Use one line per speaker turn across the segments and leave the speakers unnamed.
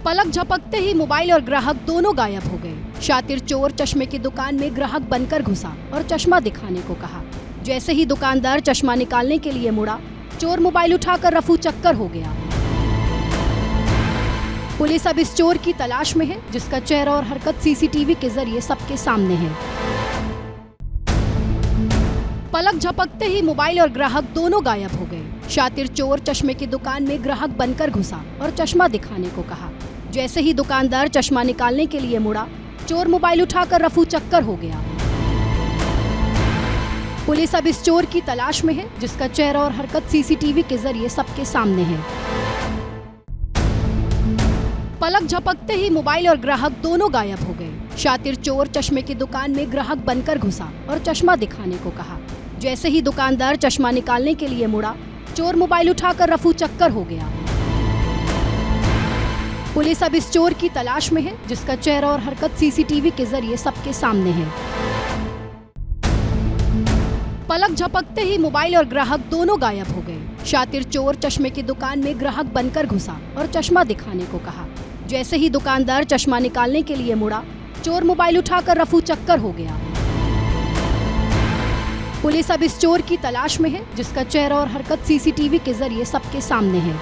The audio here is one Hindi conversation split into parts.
पलक झपकते ही मोबाइल और ग्राहक दोनों गायब हो गए। शातिर चोर चश्मे की दुकान में ग्राहक बनकर घुसा और चश्मा दिखाने को कहा। जैसे ही दुकानदार चश्मा निकालने के लिए मुड़ा, चोर मोबाइल उठाकर रफू चक्कर हो गया। पुलिस अब इस चोर की तलाश में है, जिसका चेहरा और हरकत सीसीटीवी के जरिए सबके सामने है। पलक झपकते ही मोबाइल और ग्राहक दोनों गायब हो गए। शातिर चोर चश्मे की दुकान में ग्राहक बनकर घुसा और चश्मा दिखाने को कहा। जैसे ही दुकानदार चश्मा निकालने के लिए मुड़ा, चोर मोबाइल उठाकर रफू चक्कर हो गया। पुलिस अब इस चोर की तलाश में है, जिसका चेहरा और हरकत सीसीटीवी के जरिए सबके सामने है। पलक झपकते ही मोबाइल और ग्राहक दोनों गायब हो गए। शातिर चोर चश्मे की दुकान में ग्राहक बनकर घुसा और चश्मा दिखाने को कहा। जैसे ही दुकानदार चश्मा निकालने के लिए मुड़ा, चोर मोबाइल उठाकर रफू चक्कर हो गया। पुलिस अब इस चोर की तलाश में है, जिसका चेहरा और हरकत सीसीटीवी के जरिए सबके सामने है। पलक झपकते ही मोबाइल और ग्राहक दोनों गायब हो गए। शातिर चोर चश्मे की दुकान में ग्राहक बनकर घुसा और चश्मा दिखाने को कहा। जैसे ही दुकानदार चश्मा निकालने के लिए मुड़ा, चोर मोबाइल उठाकर रफू चक्कर हो गया। पुलिस अब इस चोर की तलाश में है, जिसका चेहरा और हरकत सीसीटीवी के जरिए सबके सामने है।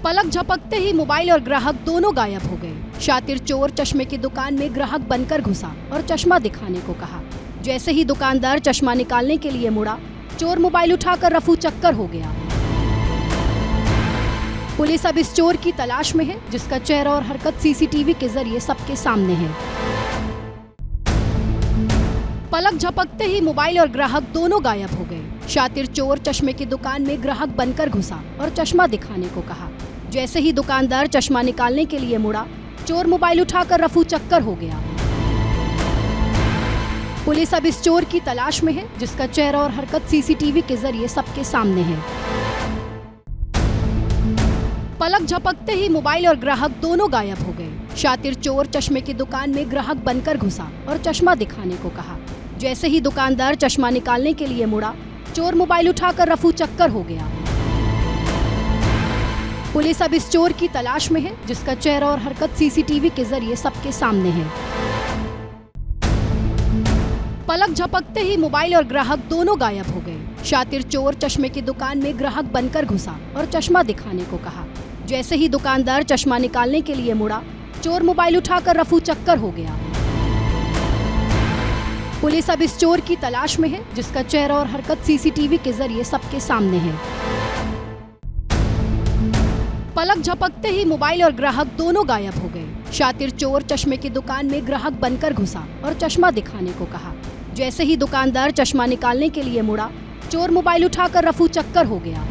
पलक झपकते ही मोबाइल और ग्राहक दोनों गायब हो गए। शातिर चोर चश्मे की दुकान में ग्राहक बनकर घुसा और चश्मा दिखाने को कहा। जैसे ही दुकानदार चश्मा निकालने के लिए मुड़ा, चोर मोबाइल उठाकर रफू चक्कर हो गया। पुलिस अब इस चोर की तलाश में है, जिसका चेहरा और हरकत सीसीटीवी के जरिए सबके सामने है। पलक झपकते ही मोबाइल और ग्राहक दोनों गायब हो गए। शातिर चोर चश्मे की दुकान में ग्राहक बनकर घुसा और चश्मा दिखाने को कहा। जैसे ही दुकानदार चश्मा निकालने के लिए मुड़ा, चोर मोबाइल उठाकर रफू चक्कर हो गया। पुलिस अब इस चोर की तलाश में है, जिसका चेहरा और हरकत सीसीटीवी के जरिए सबके सामने है। पलक झपकते ही मोबाइल और ग्राहक दोनों गायब हो गए। शातिर चोर चश्मे की दुकान में ग्राहक बनकर घुसा और चश्मा दिखाने को कहा। जैसे ही दुकानदार चश्मा निकालने के लिए मुड़ा, चोर मोबाइल उठाकर रफू चक्कर हो गया। पुलिस अब इस चोर की तलाश में है, जिसका चेहरा और हरकत सीसीटीवी के जरिए सबके सामने है। पलक झपकते ही मोबाइल और ग्राहक दोनों गायब हो गए। शातिर चोर चश्मे की दुकान में ग्राहक बनकर घुसा और चश्मा दिखाने को कहा। जैसे ही दुकानदार चश्मा निकालने के लिए मुड़ा, चोर मोबाइल उठाकर रफू चक्कर हो गया। पुलिस अब इस चोर की तलाश में है, जिसका चेहरा और हरकत सीसीटीवी के जरिए सबके सामने है। पलक झपकते ही मोबाइल और ग्राहक दोनों गायब हो गए। शातिर चोर चश्मे की दुकान में ग्राहक बनकर घुसा और चश्मा दिखाने को कहा। जैसे ही दुकानदार चश्मा निकालने के लिए मुड़ा, चोर मोबाइल उठाकर रफू चक्कर हो गया।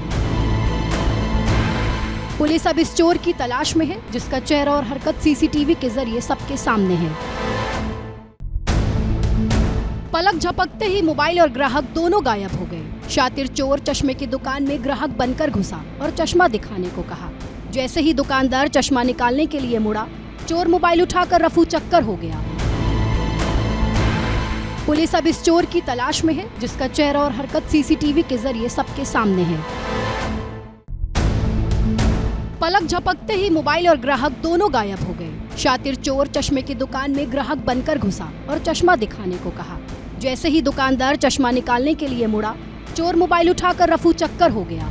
पुलिस अब इस चोर की तलाश में है, जिसका चेहरा और हरकत सीसीटीवी के जरिए सबके सामने है। पलक झपकते ही मोबाइल और ग्राहक दोनों गायब हो गए। शातिर चोर चश्मे की दुकान में ग्राहक बनकर घुसा और चश्मा दिखाने को कहा। जैसे ही दुकानदार चश्मा निकालने के लिए मुड़ा, चोर मोबाइल उठाकर रफू चक्कर हो गया। पुलिस अब इस चोर की तलाश में है, जिसका चेहरा और हरकत सीसीटीवी के जरिए सबके सामने है। पलक झपकते ही मोबाइल और ग्राहक दोनों गायब हो गए। शातिर चोर चश्मे की दुकान में ग्राहक बनकर घुसा और चश्मा दिखाने को कहा। जैसे ही दुकानदार चश्मा निकालने के लिए मुड़ा, चोर मोबाइल उठाकर रफू चक्कर हो गया।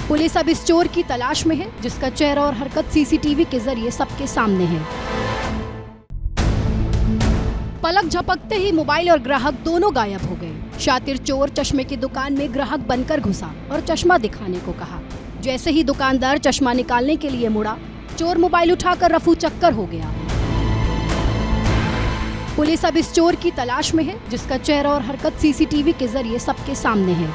पुलिस अब इस चोर की तलाश में है, जिसका चेहरा और हरकत सीसीटीवी के जरिए सबके सामने है। पलक झपकते ही मोबाइल और ग्राहक दोनों गायब हो गए। शातिर चोर चश्मे की दुकान में ग्राहक बनकर घुसा और चश्मा दिखाने को कहा। जैसे ही दुकानदार चश्मा निकालने के लिए मुड़ा, चोर मोबाइल उठाकर रफू चक्कर हो गया। पुलिस अब इस चोर की तलाश में है, जिसका चेहरा और हरकत सीसीटीवी के जरिए सबके सामने है।